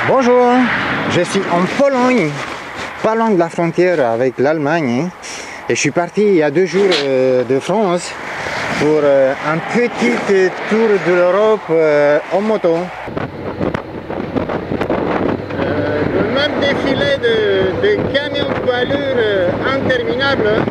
Bonjour, je suis en Pologne, pas loin de la frontière avec l'Allemagne, et je suis parti il y a 2 jours de France pour un petit tour de l'Europe en moto. Le même défilé de camions de poids lourds interminables.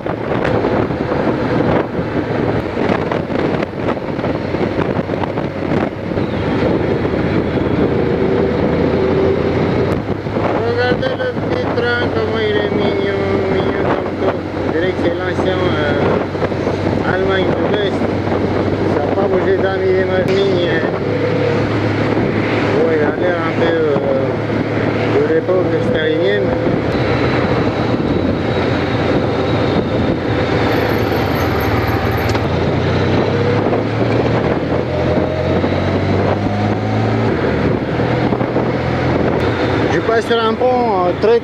Regardez le petit train, comment il est mignon, mignon comme tout. Je dirais que c'est l'ancien Allemagne de l'Est. Ça n'a pas bougé d'amis et mamie. Bon, il a l'air un peu de l'époque stalinienne. Je passe sur un pont très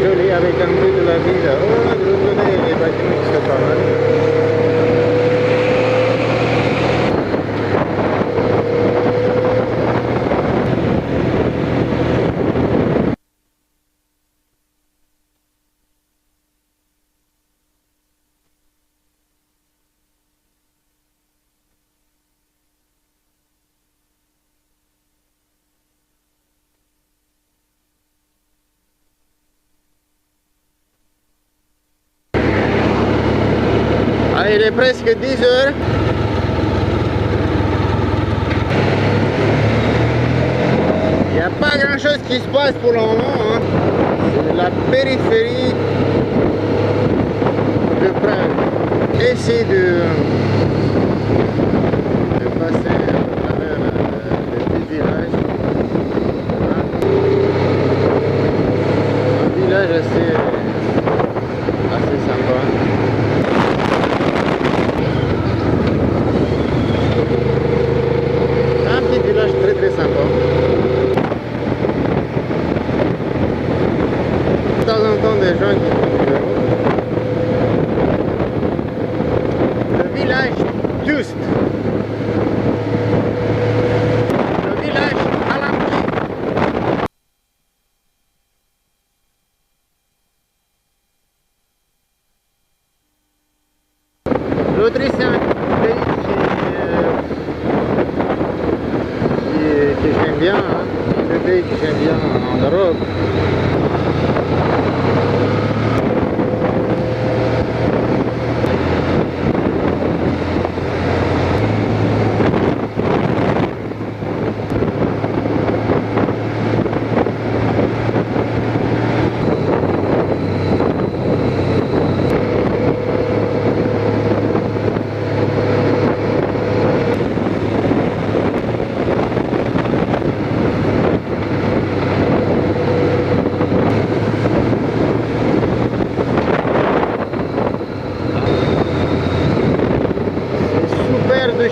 joli avec un bruit de la ville. Oh, de l'autre côté, les bâtiments qui sont pas mal. Ah, il est presque 10 heures. Il n'y a pas grand chose qui se passe pour le moment. Hein. C'est la périphérie de Prague. Essayer de passer à travers le petit village. Un village assez sympa. Un petit village très sympa. De temps en temps des gens qui font du vélo. Le village juste. Le village à l'entrée. L'Autriche, c'est un pays que j'aime bien, hein. C'est un pays que j'aime bien en Europe.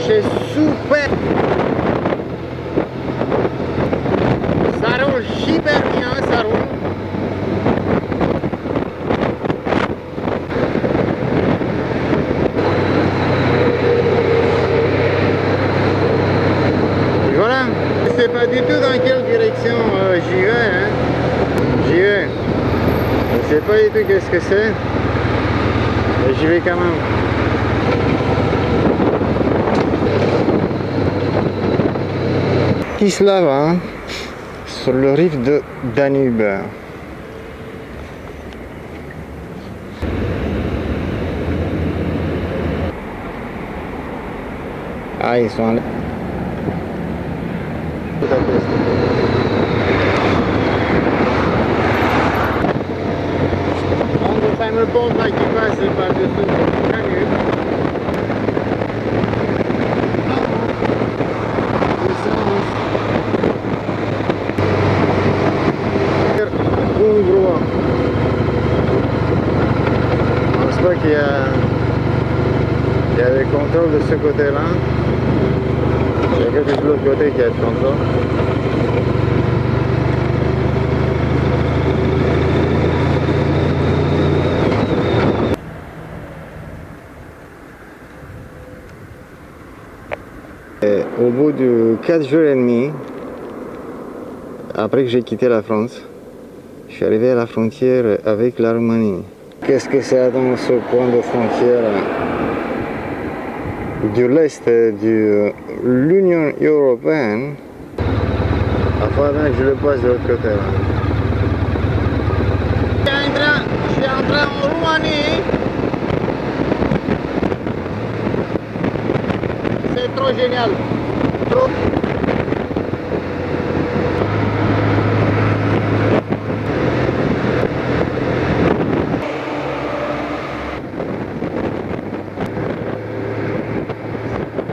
C'est super, ça roule super bien, ça roule. Et voilà, je sais pas du tout dans quelle direction j'y vais, hein. J'y vais, je sais pas du tout qu'est-ce que c'est, mais j'y vais quand même. Kislava, sur le rive de Danube. Ah, ils sont là. On le fameux pont là qui passe par-dessus le Danube. J'espère qu'il y a des contrôles de ce côté-là. Il y a quelque chose de l'autre côté qui a de contrôle. Et au bout de 4 jours et demi, après que j'ai quitté la France, je suis arrivé à la frontière avec la Roumanie. Qu'est-ce que c'est dans ce point de frontière de l'Est de l'Union Européenne? Il faut bien que je le passe de l'autre côté là. Je suis entré en Roumanie. C'est trop génial. Trop.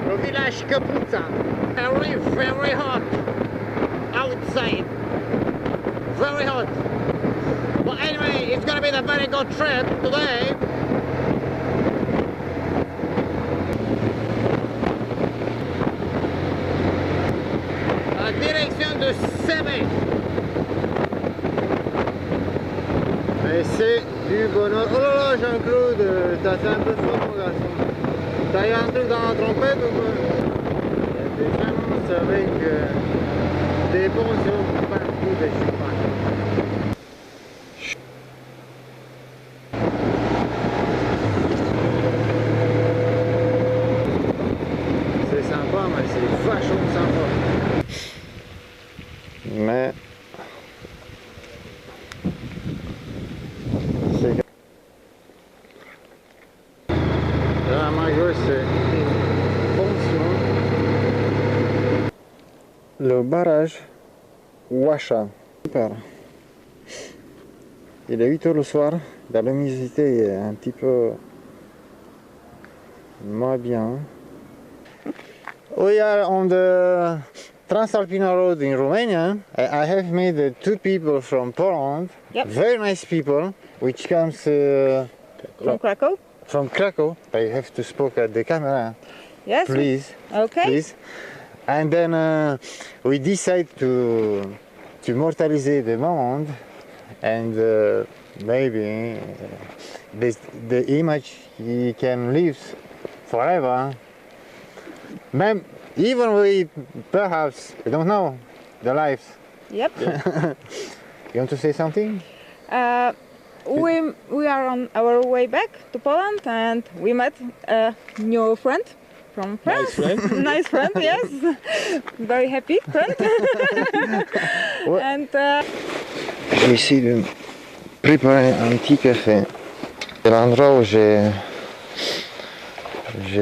Le village Kapuța. Very, very hot. Outside. Very hot. But anyway, it's gonna be a very good trip today. À direction de Sebeș. Et c'est du bonheur. Oh là là, Jean-Claude, t'as fait un peu fort mon garçon. T'as eu un truc dans la trompette ou quoi? Il y a des annonces avec des bons yeux partout de chez moi. C'est sympa, mais c'est vachement sympa. Mais c'est... Là, à ma gauche, c'est une fonction. Le barrage Wacha. Super. Il est 8 h le soir. La luminosité est un petit peu moins bien. We are on the Transalpina Road in Romania. I have met two people from Poland. Yep. Very nice people, which comes From Krakow? from Krakow. I have to speak at the camera, Yes. please. Okay. Please. And then we decide to immortalize the moment, and maybe the image he can live forever. Even we perhaps, I don't know, the lives. Yep. You want to say something? We are on our way back to Poland and we met a new friend from France. Nice friend. Nice friend, yes. Very happy friend. And J'ai essayé de préparer un petit café. C'est l'endroit où j'ai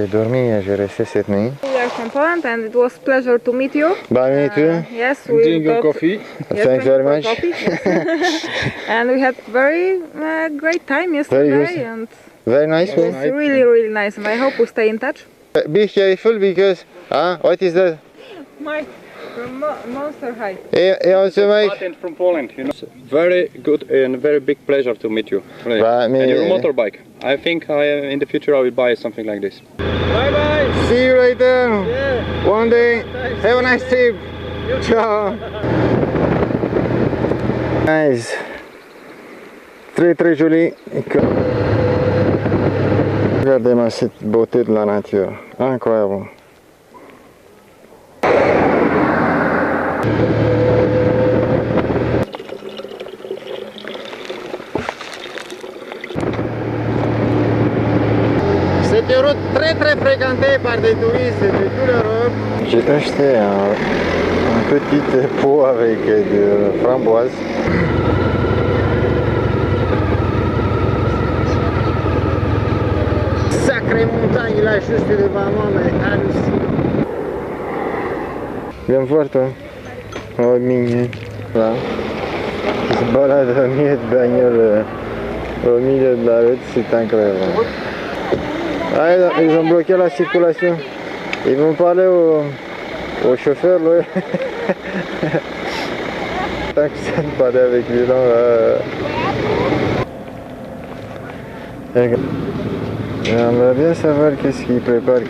dormi et j'ai resté cette nuit. we are from Poland and it was pleasure to meet you. By me too. Yes, we Drink your got- coffee. yes, Thanks thank you very for much. coffee, yes. And we had very great time yesterday good. and Very nice it was one. really, really nice and I hope we stay in touch. Be careful because, what is that? Mike from Monster High. Et also Mike. Patent from Poland, you know. It's very good and very big pleasure to meet you. Really. Bah, mais- And your motorbike. I think in the future I will buy something like this. Bye bye. See you later. Yeah. One day. Have a nice trip. Ciao. Nice. Très très joli. Regardez-moi cette beauté de la nature. Incroyable. C'est une route très très fréquentée par des touristes de toute l'Europe. J'ai acheté un petit pot avec de framboises. Sacrée montagne là juste devant moi, mais hallucinant. Viens me voir toi. Oh mignon. Là. Qui se balade au milieu de bagnole au milieu de la route, c'est incroyable. Ah, ils ont bloqué la circulation. Ils vont parler au chauffeur là. Tant que ça ne parle avec lui là. J'aimerais bien savoir qu'est-ce qu'ils préparent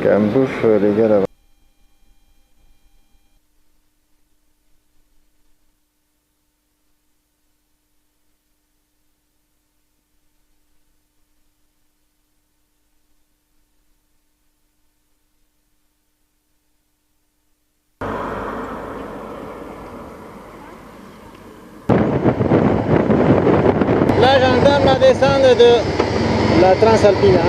comme bouffe les gars là-bas. descendre de la Transalpina.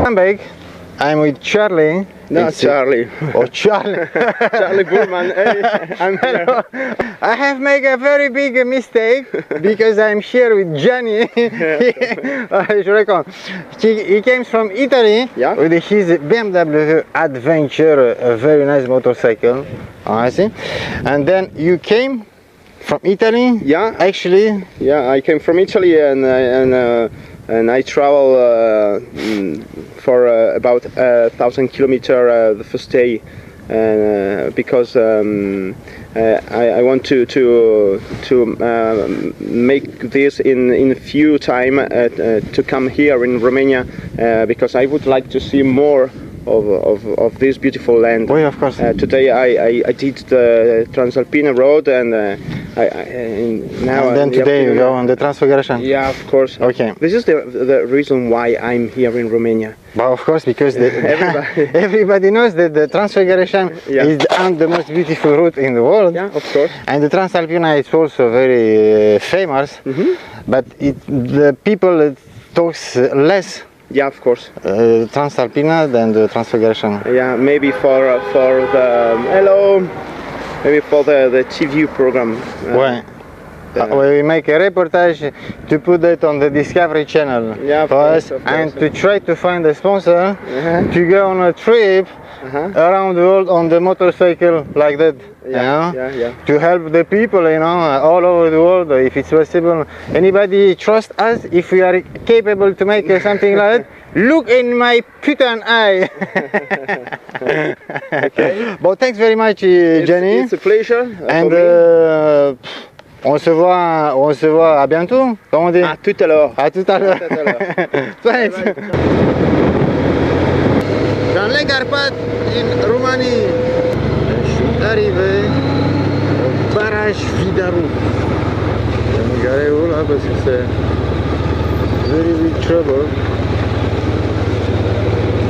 I'm back. I'm with Charlie. No, Charlie. Oh, Charlie. Charlie Burman. Hey, I'm here. I have made a very big mistake because I'm here with Gianni. Je raconte. He came from Italy with his BMW Adventure, a very nice motorcycle. I see. And then you came from Italy? Yeah. Actually? Yeah, I came from Italy and I travel for about 1,000 kilometers the first day, because I want to make this in few time to come here in Romania, because I would like to see more of this beautiful land. Oui, of course. Today I did the Transalpina road and now. And then today you go on the Transfiguration. Yeah, of course. Okay. This is the reason why I'm here in Romania. Well, of course, because everybody knows that the Transfiguration is the most beautiful route in the world. Yeah, of course. And the Transalpina is also very famous, but the people talks less. Yeah, of course. Transalpina than the Transfiguration. Yeah, maybe for the maybe for the TV program. Ouais. We make a reportage to put it on the Discovery Channel for us, and to try to find a sponsor to go on a trip around the world on the motorcycle like that. To help the people, all over the world, if it's possible. Anybody trust us if we are capable to make something like that? Look in my putain eye. But thanks very much, Gianni. It's a pleasure. And on se voit à bientôt. Comment on dit? À tout à l'heure. À tout à l'heure. Thanks. Dans les Carpates, en Roumanie, je suis arrivé au barrage Vidaru. Je vais me garer où là parce que c'est very big trouble.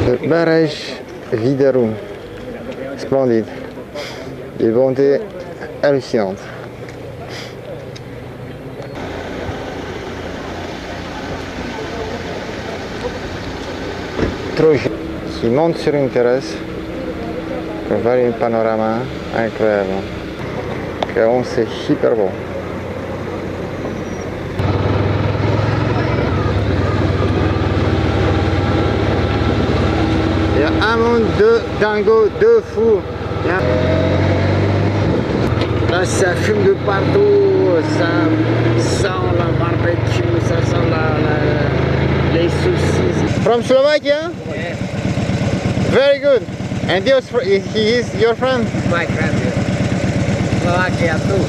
Le barrage Vidaru, splendide, des bontés hallucinantes. Qui monte sur une terrasse pour voir un panorama incroyable. Vraiment, c'est hyper beau. Il y a un monde de dingo, de fous. Là, ça fume de partout, ça sent la barbecue, ça sent les saucisses. From Slovakia? Yeah, Very good. And he is your friend? my friend. Slovakia too.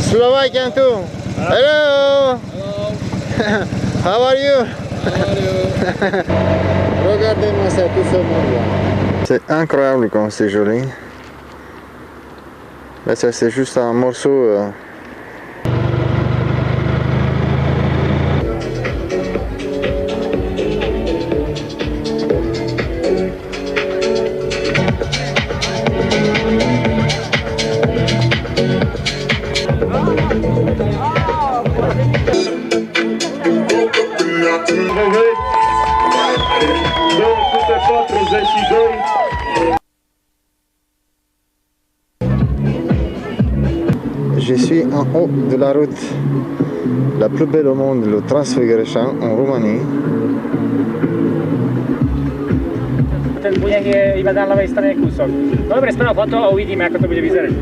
Slovakian too. Hello. Hello. How are you? How are you? Regardez-moi ça, tout ce monde-là. C'est incroyable comme c'est joli. Là, ça c'est juste un morceau. Je suis en haut de la route la plus belle au monde, le Transfiguration en Roumanie. Ten buňak je iba na ľavej strane kúsok. Dobre, sprav foto a uvidíme, ako to bude vyzerať.